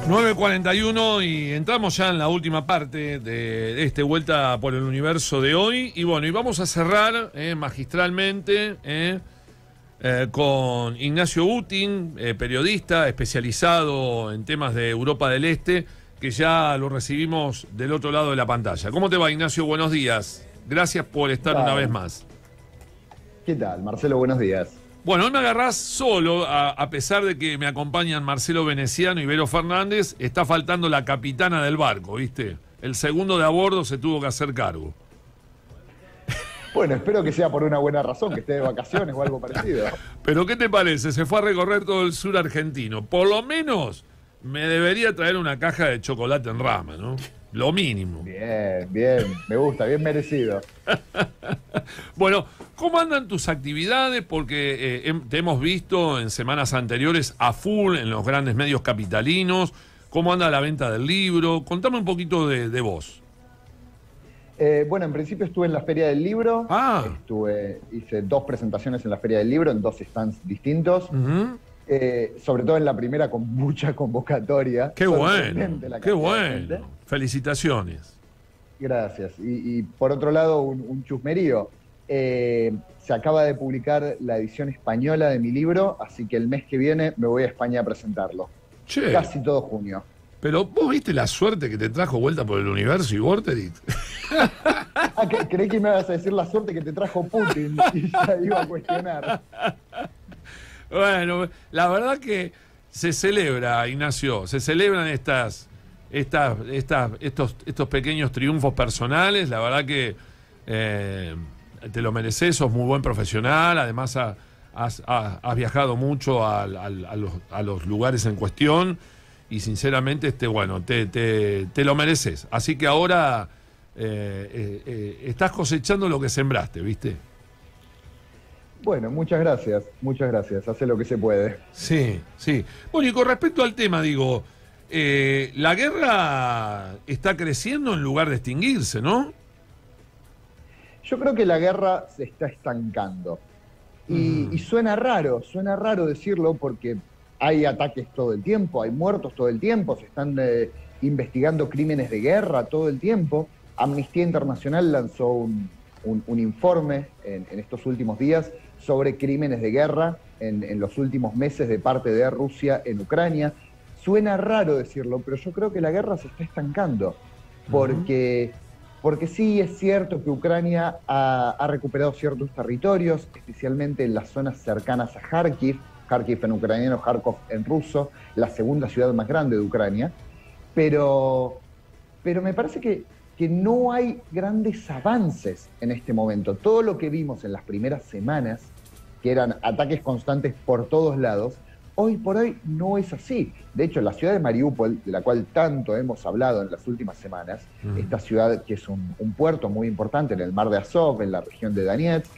9:41 y entramos ya en la última parte de este Vuelta por el Universo de hoy. Y bueno, y vamos a cerrar magistralmente con Ignacio Utin, periodista especializado en temas de Europa del Este, que ya lo recibimos del otro lado de la pantalla. ¿Cómo te va, Ignacio? Buenos días. Gracias por estar una vez más. ¿Qué tal, Marcelo? Buenos días. Bueno, hoy me agarrás solo, a pesar de que me acompañan Marcelo Veneciano y Vero Fernández. Está faltando la capitana del barco, ¿viste? El segundo de a bordo se tuvo que hacer cargo. Bueno, espero que sea por una buena razón, que esté de vacaciones o algo parecido. Pero ¿qué te parece? Se fue a recorrer todo el sur argentino. Por lo menos me debería traer una caja de chocolate en rama, ¿no? Lo mínimo. Bien, bien, me gusta, bien merecido. Bueno, ¿cómo andan tus actividades? Porque te hemos visto en semanas anteriores a full en los grandes medios capitalinos. ¿Cómo anda la venta del libro? Contame un poquito de vos. Bueno, en principio estuve en la Feria del Libro. Hice 2 presentaciones en la Feria del Libro en 2 stands distintos. Sobre todo en la primera con mucha convocatoria. ¡Qué bueno! ¡Qué bueno! Felicitaciones. Gracias. Y por otro lado, un chusmerío. Se acaba de publicar la edición española de mi libro, así que el mes que viene me voy a España a presentarlo. Che, casi todo junio. Pero vos viste la suerte que te trajo Vuelta por el Universo y Vorterix. Creí que me ibas a decir la suerte que te trajo Putin y ya iba a cuestionar. Bueno, la verdad que se celebra, Ignacio, se celebran estos pequeños triunfos personales. La verdad que te lo mereces, sos muy buen profesional. Además has viajado mucho a los lugares en cuestión y sinceramente bueno, te lo mereces. Así que ahora estás cosechando lo que sembraste, ¿viste? Bueno, muchas gracias, hace lo que se puede. Sí, sí. Bueno, y con respecto al tema, digo, la guerra está creciendo en lugar de extinguirse, ¿no? Yo creo que la guerra se está estancando. Y suena raro decirlo porque hay ataques todo el tiempo, hay muertos todo el tiempo, se están investigando crímenes de guerra todo el tiempo. Amnistía Internacional lanzó un informe en estos últimos días sobre crímenes de guerra en los últimos meses de parte de Rusia en Ucrania. Suena raro decirlo, pero yo creo que la guerra se está estancando, porque sí es cierto que Ucrania ha recuperado ciertos territorios, especialmente en las zonas cercanas a Kharkiv en ucraniano, Kharkov en ruso, la segunda ciudad más grande de Ucrania, pero me parece que no hay grandes avances en este momento. Todo lo que vimos en las primeras semanas, que eran ataques constantes por todos lados, hoy por hoy no es así. De hecho, la ciudad de Mariupol, de la cual tanto hemos hablado en las últimas semanas, esta ciudad que es un puerto muy importante en el mar de Azov, en la región de Donetsk,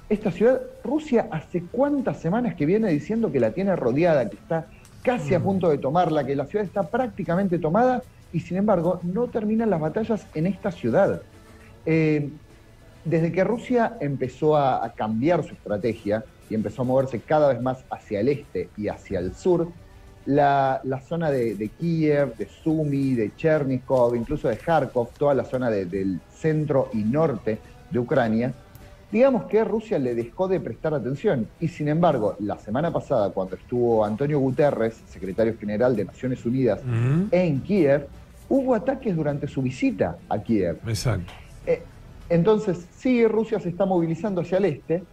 esta ciudad, Rusia hace cuántas semanas que viene diciendo que la tiene rodeada, que está casi a punto de tomarla, que la ciudad está prácticamente tomada, y sin embargo no terminan las batallas en esta ciudad. Desde que Rusia empezó a cambiar su estrategia y empezó a moverse cada vez más hacia el este y hacia el sur, la zona de Kiev, de Sumy, de Chernihiv, incluso de Kharkov, toda la zona del centro y norte de Ucrania, digamos que Rusia le dejó de prestar atención. Y sin embargo, la semana pasada, cuando estuvo Antonio Guterres, secretario general de Naciones Unidas, en Kiev, hubo ataques durante su visita a Kiev. Exacto. Entonces, sí, Rusia se está movilizando hacia el este,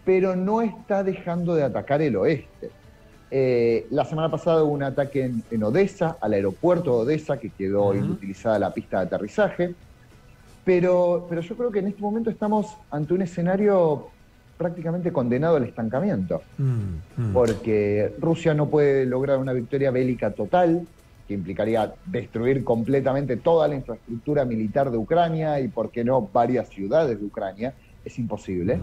pero no está dejando de atacar el oeste. La semana pasada hubo un ataque en Odessa, al aeropuerto de Odessa, que quedó inutilizada la pista de aterrizaje. Pero yo creo que en este momento estamos ante un escenario prácticamente condenado al estancamiento, porque Rusia no puede lograr una victoria bélica total, que implicaría destruir completamente toda la infraestructura militar de Ucrania y, por qué no, varias ciudades de Ucrania. Es imposible,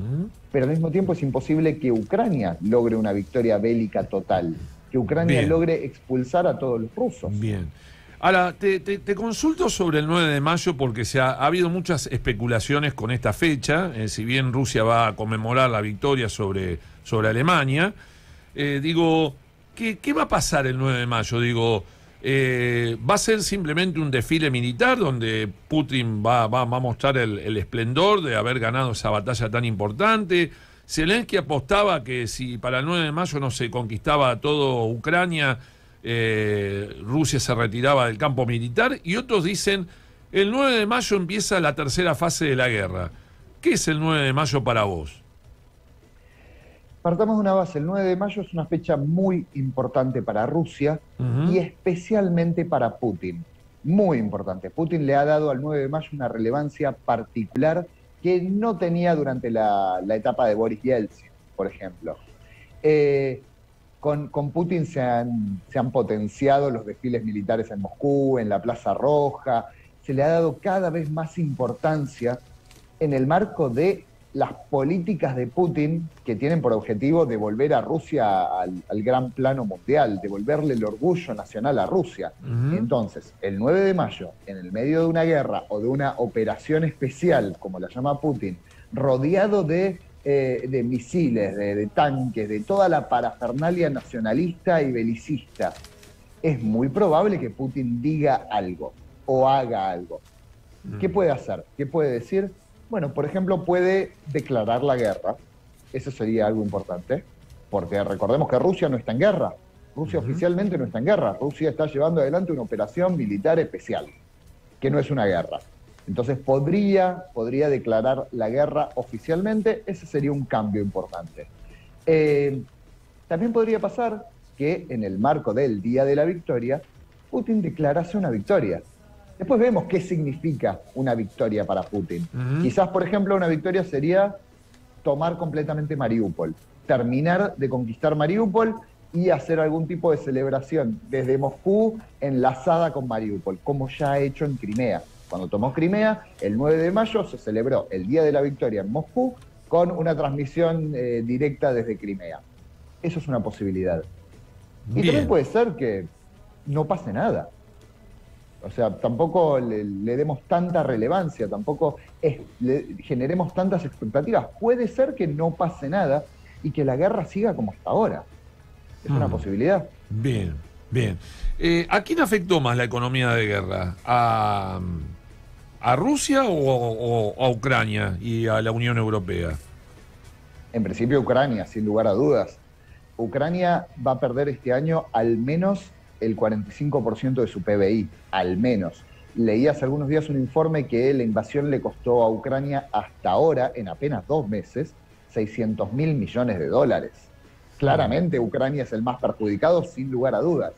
pero al mismo tiempo es imposible que Ucrania logre una victoria bélica total, que Ucrania logre expulsar a todos los rusos. Bien. Ahora, te consulto sobre el 9 de mayo porque ha habido muchas especulaciones con esta fecha, si bien Rusia va a conmemorar la victoria sobre Alemania. Digo, ¿qué va a pasar el 9 de mayo? Digo, ¿Va a ser simplemente un desfile militar donde Putin va a mostrar el esplendor de haber ganado esa batalla tan importante? Zelensky apostaba que si para el 9 de mayo no se conquistaba todo Ucrania, Rusia se retiraba del campo militar, y otros dicen el 9 de mayo empieza la tercera fase de la guerra. ¿Qué es el 9 de mayo para vos? Partamos de una base, el 9 de mayo es una fecha muy importante para Rusia y especialmente para Putin. Muy importante. Putin le ha dado al 9 de mayo una relevancia particular que no tenía durante la etapa de Boris Yeltsin, por ejemplo. Con Putin se han potenciado los desfiles militares en Moscú, en la Plaza Roja, se le ha dado cada vez más importancia en el marco de las políticas de Putin que tienen por objetivo devolver a Rusia al gran plano mundial, devolverle el orgullo nacional a Rusia. Entonces, el 9 de mayo, en el medio de una guerra o de una operación especial, como la llama Putin, rodeado de misiles, de tanques, de toda la parafernalia nacionalista y belicista, es muy probable que Putin diga algo o haga algo. ¿Qué puede hacer? ¿Qué puede decir? Bueno, por ejemplo, puede declarar la guerra. Eso sería algo importante, porque recordemos que Rusia no está en guerra. Rusia oficialmente no está en guerra. Rusia está llevando adelante una operación militar especial, que no es una guerra. Entonces podría declarar la guerra oficialmente. Ese sería un cambio importante. También podría pasar que en el marco del Día de la Victoria, Putin declarase una victoria. Después vemos qué significa una victoria para Putin. Quizás, por ejemplo, una victoria sería tomar completamente Mariupol, terminar de conquistar Mariupol y hacer algún tipo de celebración desde Moscú enlazada con Mariupol, como ya ha hecho en Crimea. Cuando tomó Crimea, el 9 de mayo se celebró el Día de la Victoria en Moscú con una transmisión directa desde Crimea. Eso es una posibilidad. Y también puede ser que no pase nada. O sea, tampoco le demos tanta relevancia, tampoco le generemos tantas expectativas. Puede ser que no pase nada y que la guerra siga como hasta ahora. Es una posibilidad. Bien, bien. ¿A quién afectó más la economía de guerra? ¿A Rusia o a Ucrania y a la Unión Europea? En principio Ucrania, sin lugar a dudas. Ucrania va a perder este año al menos el 45% de su PBI, al menos. Leí hace algunos días un informe que la invasión le costó a Ucrania hasta ahora, en apenas 2 meses, 600.000 millones de dólares. Claramente Ucrania es el más perjudicado, sin lugar a dudas.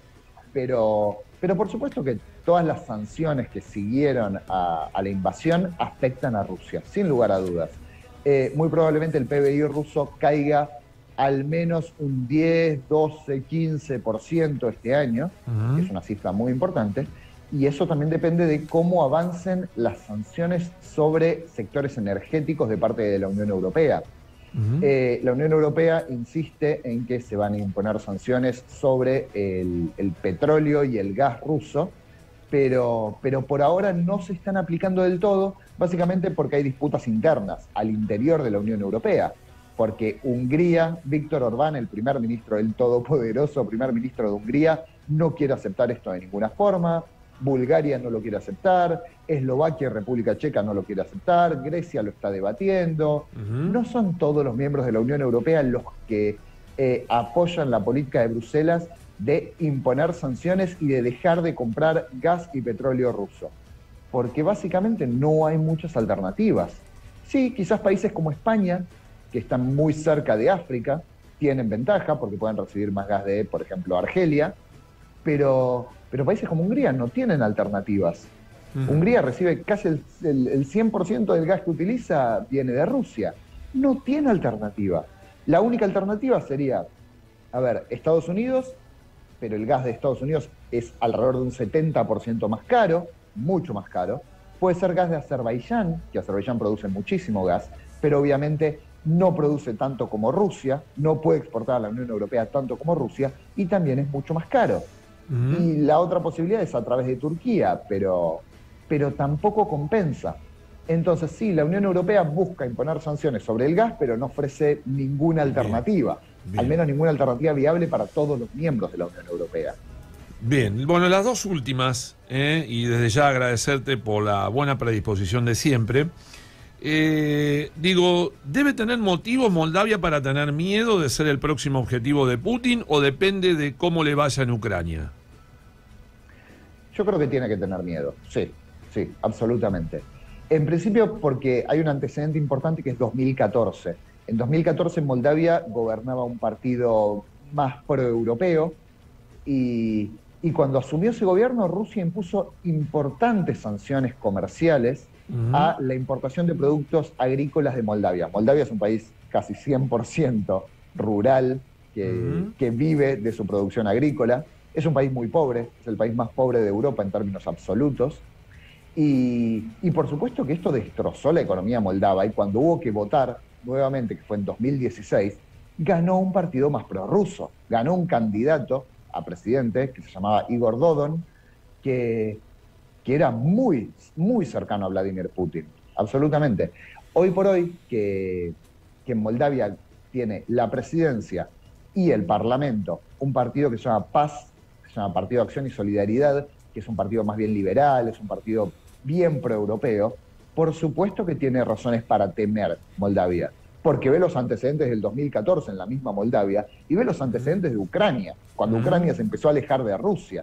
Pero por supuesto que todas las sanciones que siguieron a la invasión afectan a Rusia, sin lugar a dudas. Muy probablemente el PBI ruso caiga al menos un 10, 12, 15% este año, que es una cifra muy importante, y eso también depende de cómo avancen las sanciones sobre sectores energéticos de parte de la Unión Europea. La Unión Europea insiste en que se van a imponer sanciones sobre el petróleo y el gas ruso, pero por ahora no se están aplicando del todo, básicamente porque hay disputas internas al interior de la Unión Europea. Porque Hungría, Víctor Orbán, el primer ministro, el todopoderoso primer ministro de Hungría, no quiere aceptar esto de ninguna forma. Bulgaria no lo quiere aceptar, Eslovaquia y República Checa no lo quiere aceptar, Grecia lo está debatiendo. No son todos los miembros de la Unión Europea los que apoyan la política de Bruselas de imponer sanciones y de dejar de comprar gas y petróleo ruso. Porque básicamente no hay muchas alternativas. Sí, quizás países como España, que están muy cerca de África, tienen ventaja porque pueden recibir más gas de, por ejemplo, Argelia, pero países como Hungría no tienen alternativas. Hungría recibe casi el 100% del gas que utiliza viene de Rusia. No tiene alternativa. La única alternativa sería, Estados Unidos, pero el gas de Estados Unidos es alrededor de un 70% más caro, mucho más caro. Puede ser gas de Azerbaiyán, que Azerbaiyán produce muchísimo gas, pero obviamente no produce tanto como Rusia, no puede exportar a la Unión Europea tanto como Rusia, y también es mucho más caro. Y la otra posibilidad es a través de Turquía, pero tampoco compensa. Entonces sí, la Unión Europea busca imponer sanciones sobre el gas, pero no ofrece ninguna alternativa, al menos ninguna alternativa viable para todos los miembros de la Unión Europea. Bien, bueno, las dos últimas, y desde ya agradecerte por la buena predisposición de siempre. Digo, ¿debe tener motivos Moldavia para tener miedo de ser el próximo objetivo de Putin o depende de cómo le vaya en Ucrania? Yo creo que tiene que tener miedo, sí, sí, absolutamente. En principio porque hay un antecedente importante que es 2014. En 2014 en Moldavia gobernaba un partido más proeuropeo y cuando asumió ese gobierno Rusia impuso importantes sanciones comerciales a la importación de productos agrícolas de Moldavia. Moldavia es un país casi 100% rural que vive de su producción agrícola. Es un país muy pobre, es el país más pobre de Europa en términos absolutos. Y por supuesto que esto destrozó la economía moldava y cuando hubo que votar nuevamente, que fue en 2016, ganó un partido más prorruso, ganó un candidato a presidente que se llamaba Igor Dodon, que era muy, muy cercano a Vladimir Putin, absolutamente. Hoy por hoy, que en Moldavia tiene la presidencia y el parlamento, un partido que se llama PAS, que se llama Partido de Acción y Solidaridad, que es un partido más bien liberal, es un partido bien proeuropeo, por supuesto que tiene razones para temer Moldavia, porque ve los antecedentes del 2014 en la misma Moldavia y ve los antecedentes de Ucrania, cuando Ucrania se empezó a alejar de Rusia.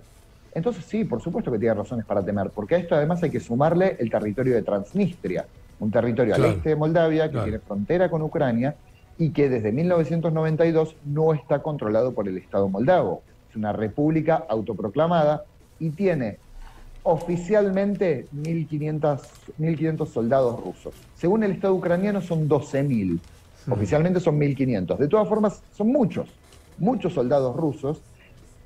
Entonces sí, por supuesto que tiene razones para temer, porque a esto además hay que sumarle el territorio de Transnistria, un territorio al este de Moldavia que tiene frontera con Ucrania y que desde 1992 no está controlado por el Estado moldavo. Es una república autoproclamada y tiene oficialmente 1.500 soldados rusos. Según el Estado ucraniano son 12.000, oficialmente son 1.500. De todas formas, son muchos soldados rusos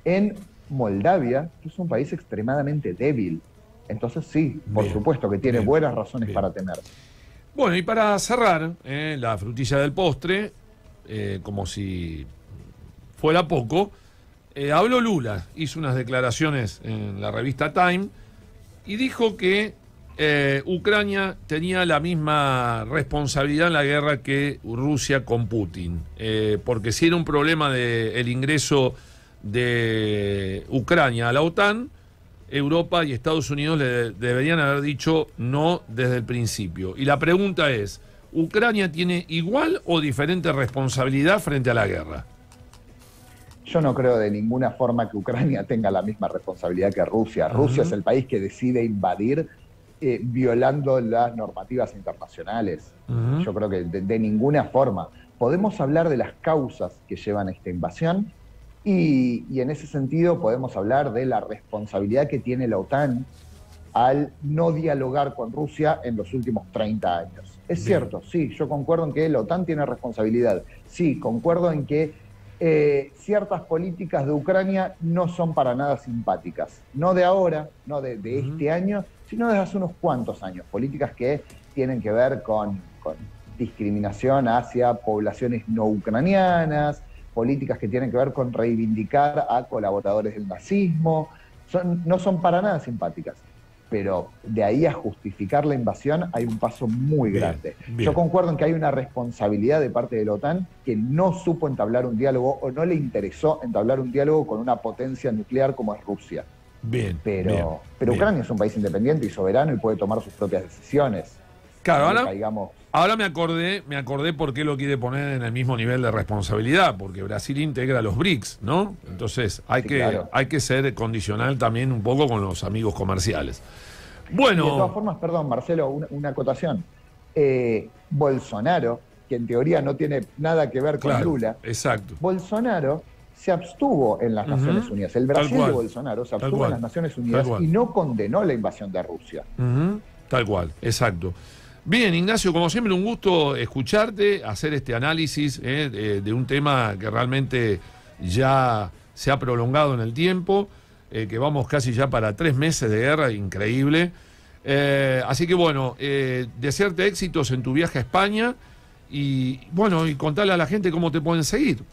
en Moldavia, que es un país extremadamente débil. Entonces sí, por supuesto que tiene buenas razones para temer. Bueno, y para cerrar, la frutilla del postre, como si fuera poco, habló Lula, hizo unas declaraciones en la revista Time y dijo que Ucrania tenía la misma responsabilidad en la guerra que Rusia con Putin, porque si era un problema del ingreso de Ucrania a la OTAN, Europa y Estados Unidos le deberían haber dicho no desde el principio. Y la pregunta es, ¿Ucrania tiene igual o diferente responsabilidad frente a la guerra? Yo no creo de ninguna forma que Ucrania tenga la misma responsabilidad que Rusia. Rusia es el país que decide invadir violando las normativas internacionales. Yo creo que de ninguna forma. Podemos hablar de las causas que llevan a esta invasión y en ese sentido podemos hablar de la responsabilidad que tiene la OTAN al no dialogar con Rusia en los últimos 30 años. Es cierto, sí, yo concuerdo en que la OTAN tiene responsabilidad. Sí, concuerdo en que ciertas políticas de Ucrania no son para nada simpáticas. No de ahora, no de este año, sino desde hace unos cuantos años. Políticas que tienen que ver con discriminación hacia poblaciones no ucranianas, políticas que tienen que ver con reivindicar a colaboradores del nazismo. No son para nada simpáticas. Pero de ahí a justificar la invasión hay un paso muy grande. Yo concuerdo en que hay una responsabilidad de parte de la OTAN que no supo entablar un diálogo o no le interesó entablar un diálogo con una potencia nuclear como es Rusia. Pero Ucrania es un país independiente y soberano y puede tomar sus propias decisiones. Claro, ahora me acordé por qué lo quiere poner en el mismo nivel de responsabilidad, porque Brasil integra los BRICS, ¿no? Entonces hay que ser condicional también un poco con los amigos comerciales. Bueno. Y de todas formas, perdón, Marcelo, una acotación. Bolsonaro, que en teoría no tiene nada que ver con Lula, Bolsonaro se abstuvo en las Naciones Unidas. El Brasil de Bolsonaro se abstuvo en las Naciones Unidas y no condenó la invasión de Rusia. Tal cual, exacto. Bien, Ignacio, como siempre, un gusto escucharte, hacer este análisis de un tema que realmente ya se ha prolongado en el tiempo, que vamos casi ya para 3 meses de guerra, increíble. Así que bueno, desearte éxitos en tu viaje a España y bueno, y contarle a la gente cómo te pueden seguir.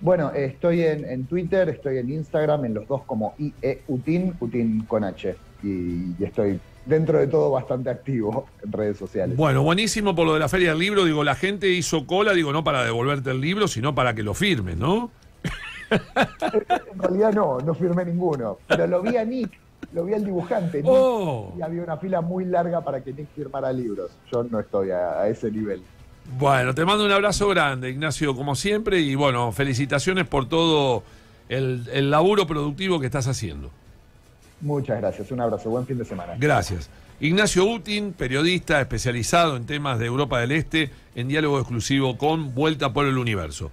Bueno, estoy en Twitter, estoy en Instagram, en los dos como IEUTIN, Utin con H, y estoy dentro de todo bastante activo en redes sociales. Bueno, buenísimo por lo de la Feria del Libro. Digo, la gente hizo cola, digo, no para devolverte el libro, sino para que lo firmes, ¿no? En realidad no firmé ninguno. Pero lo vi a Nick, lo vi al dibujante Nick, y había una fila muy larga para que Nick firmara libros. Yo no estoy a ese nivel. Bueno, te mando un abrazo grande, Ignacio, como siempre, y bueno, felicitaciones por todo el laburo productivo que estás haciendo. Muchas gracias, un abrazo, buen fin de semana. Gracias. Ignacio Utin, periodista especializado en temas de Europa del Este, en diálogo exclusivo con Vuelta por el Universo.